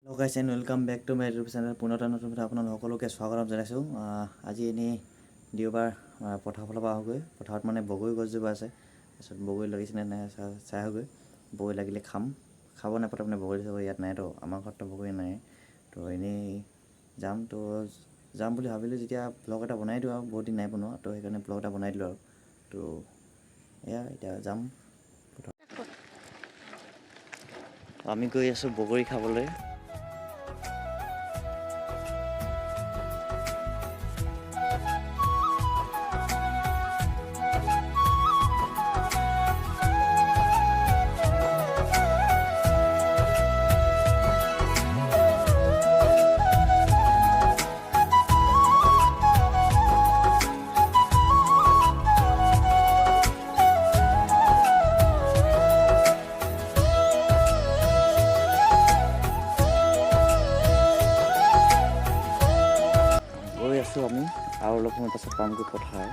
Hello guys and welcome back to my YouTube channel. পুনৰ নতুন video' আপোনালোক সকলোকে স্বাগতম জনাইছোঁ। আজি এনে দেওবাৰ পথাৰ ফালৰ পৰা আহোগৈ। পথাৰত মানে বগৰী গছজোপা আছে। তাৰপিছত বগৰী লাগিছে নে নাই চাই আহোগৈ। বগৰী লাগিলে খাব নাপাতে মানে বগৰী ইয়াত নাই তো আমাৰ ঘৰত বগৰী নাই। তো এনেই যাম বুলি ভাবিলোঁ যেতিয়া ব্লগ এটা বনাই দিওঁ আৰু বহুত দিন নাই বনোৱা। তো সেইকাৰণে ব্লগ এটা বনাই দিলোঁ আৰু। তো এয়া এতিয়া যাম। আমি গৈ আছোঁ বগৰী খাবলৈ। আমি আৰু অলপ সময় পাছত পামগৈ পথাৰ।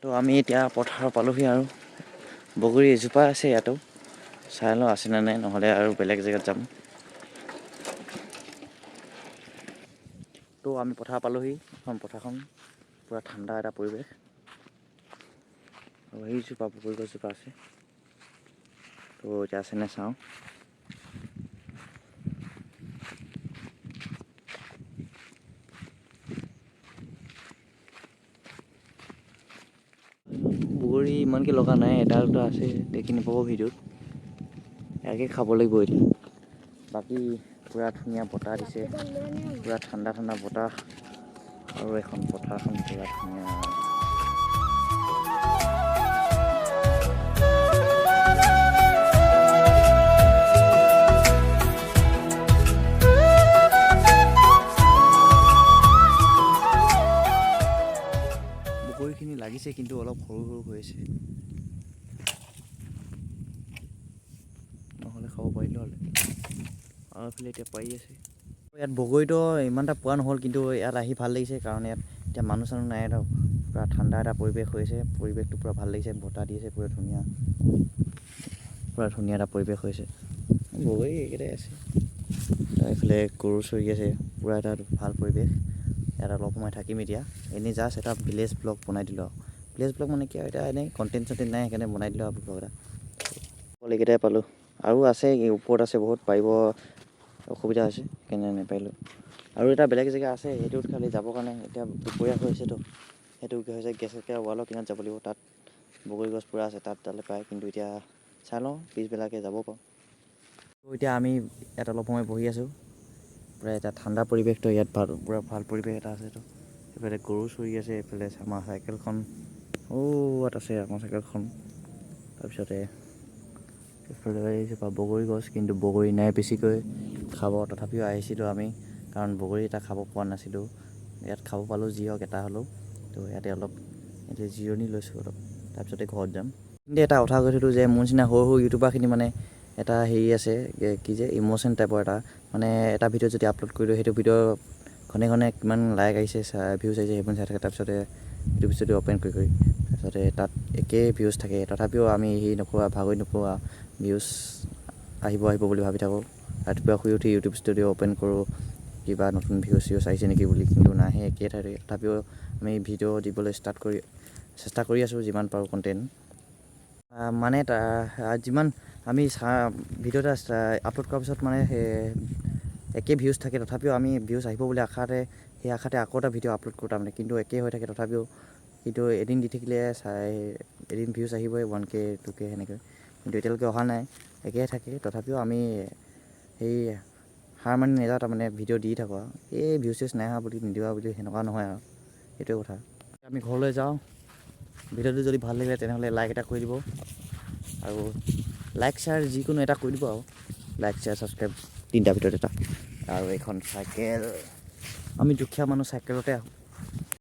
তো আমি এতিয়া পথাৰ পালোহি আৰু বগৰী এজোপা আছে ইয়াতো চাই লওঁ আছে নে নাই নহ'লে আৰু বেলেগ জেগাত যাম। তো আমি পথাৰ পালোহি। এখন পথাৰখন পূৰা ঠাণ্ডা এটা পৰিৱেশ আৰু সেইজোপা বগৰী গছজোপা আছে। তো এতিয়া আছে নে চাওঁ। বগৰী ইমানকৈ লগা নাই, এটা দুটা আছে দেখি নাপাব ভিডিঅ'ত। ইয়াকে খাব লাগিব এতিয়া। বাকী পূৰা ধুনীয়া বতাহ দিছে, পূৰা ঠাণ্ডা ঠাণ্ডা বতাহ আৰু এখন পথাৰখন পূৰা ধুনীয়া। বগৰীখিনি লাগিছে কিন্তু অলপ সৰু সৰু হৈ আছে, নহ'লে খাব পাৰিলোঁ হ'লে। আৰু এইফালে এতিয়া পাৰি আছে। ইয়াত বগৰীটো ইমান এটা পোৱা নহ'ল, কিন্তু ইয়াত আহি ভাল লাগিছে কাৰণ ইয়াত এতিয়া মানুহ চানুহ নাই ধৰক। পূৰা ঠাণ্ডা এটা পৰিৱেশ হৈছে, পৰিৱেশটো পূৰা ভাল লাগিছে, বতাহ দি আছে পূৰা ধুনীয়া এটা পৰিৱেশ হৈছে। বগৰী এইকেইটাই আছে। এইফালে গৰু চৰি আছে, পূৰা এটা ভাল পৰিৱেশ। ইয়াত অলপ সময় থাকিম এতিয়া। এনেই জাষ্ট এটা ভিলেজ ব্লগ বনাই দিলোঁ আৰু। ভিলেজ ব্লগ মানে কি আৰু এতিয়া এনেই কণ্টেণ্ট চণ্টেণ্ট নাই, সেইকাৰণে বনাই দিলোঁ আৰু ব্লগ এটা। এইকেইটাই পালোঁ আৰু আছে ওপৰত আছে বহুত, পাৰিব অসুবিধা হৈছে সেইকাৰণে নাপাৰিলোঁ। আৰু এটা বেলেগ জেগা আছে, সেইটোত খালি যাবৰ কাৰণে এতিয়া দুপৰীয়া হৈছেতো, সেইটো কি হৈছে গেছতকৈ ৱালৰ কিনাৰত যাব লাগিব। তাত বগৰী গছ পূৰা আছে, তাত তালে পায়, কিন্তু এতিয়া চাই লওঁ পিছবেলাকৈ যাব পাৰোঁ। তো এতিয়া আমি ইয়াত অলপ সময় বহি আছোঁ। পূৰা এটা ঠাণ্ডা পৰিৱেশটো ইয়াত পূৰা ভাল পৰিৱেশ এটা আছেতো। এইফালে গৰু চৰি আছে, এইফালে আমাৰ চাইকেলখন ইয়াত আছে আমাৰ চাইকেলখন। তাৰপিছতে এইফালে এইজোপা বগৰী গছ, কিন্তু বগৰী নাই বেছিকৈ খাব। তথাপিও আহিছিলোঁ আমি কাৰণ বগৰী এটা খাব পোৱা নাছিলোঁ। ইয়াত খাব পালোঁ যি হওক এটা হ'লেও। তো ইয়াতে অলপ এতিয়া জিৰণি লৈছোঁ অলপ, তাৰপিছতে ঘৰত যাম। কিন্তু এটা কথা কৈ থৈছোঁ যে মোৰ নিচিনা সৰু সৰু ইউটিউবাৰখিনি মানে এটা হেৰি আছে কি যে ইম'শ্যন টাইপৰ এটা, মানে এটা ভিডিঅ' যদি আপলোড কৰি দিওঁ সেইটো ভিডিঅ' ঘনে ঘনে কিমান লাইক আহিছে ভিউজ আহিছে সেইবোৰ চাই থাকে। তাৰপিছতে ইউটিউব ষ্টুডিঅ' অ'পেন কৰি তাৰপিছতে তাত একেই ভিউজ থাকে। তথাপিও আমি ভাগৰি নোপোৱা ভিউজ আহিব বুলি ভাবি থাকোঁ। ৰাতিপুৱা শুই উঠি ইউটিউব ষ্টুডিঅ' অ'পেন কৰোঁ কিবা নতুন ভিউজ আহিছে নেকি বুলি, কিন্তু নাহে, একেই থাকে। তথাপিও আমি ভিডিঅ' দিবলৈ চেষ্টা কৰি আছোঁ যিমান পাৰোঁ কণ্টেণ্ট। মানে যিমান আমি ভিডিঅ' এটা আপলোড কৰাৰ পিছত মানে একে ভিউজ থাকে, তথাপিও আমি ভিউজ আহিব বুলি সেই আশাতে আকৌ এটা ভিডিঅ' আপলোড কৰোঁ তাৰমানে, কিন্তু একেই হৈ থাকে তথাপিও। কিন্তু এদিন দি থাকিলে এদিন ভিউজ আহিবই 1K 2K সেনেকৈ, কিন্তু এতিয়ালৈকে অহা নাই, একেই থাকে। তথাপিও আমি হাৰ মানি নাযাওঁ তাৰমানে, ভিডিঅ' দি থাকোঁ আৰু এই ভিউজ নাই অহা বুলি নিদিবা বুলি সেনেকুৱা নহয় আৰু, সেইটোৱে কথা। আমি ঘৰলৈ যাওঁ। ভিডিঅ'টো যদি ভাল লাগিলে তেনেহ'লে লাইক এটা কৰি দিব, আৰু লাইক শ্বেয়াৰ যিকোনো এটা কৰি দিব আৰু। লাইক শ্বেয়াৰ ছাবস্ক্ৰাইব তিনিটাৰ ভিতৰত এটা। আৰু এইখন চাইকেল, আমি দুখীয়া মানুহ চাইকেলতে আহোঁ।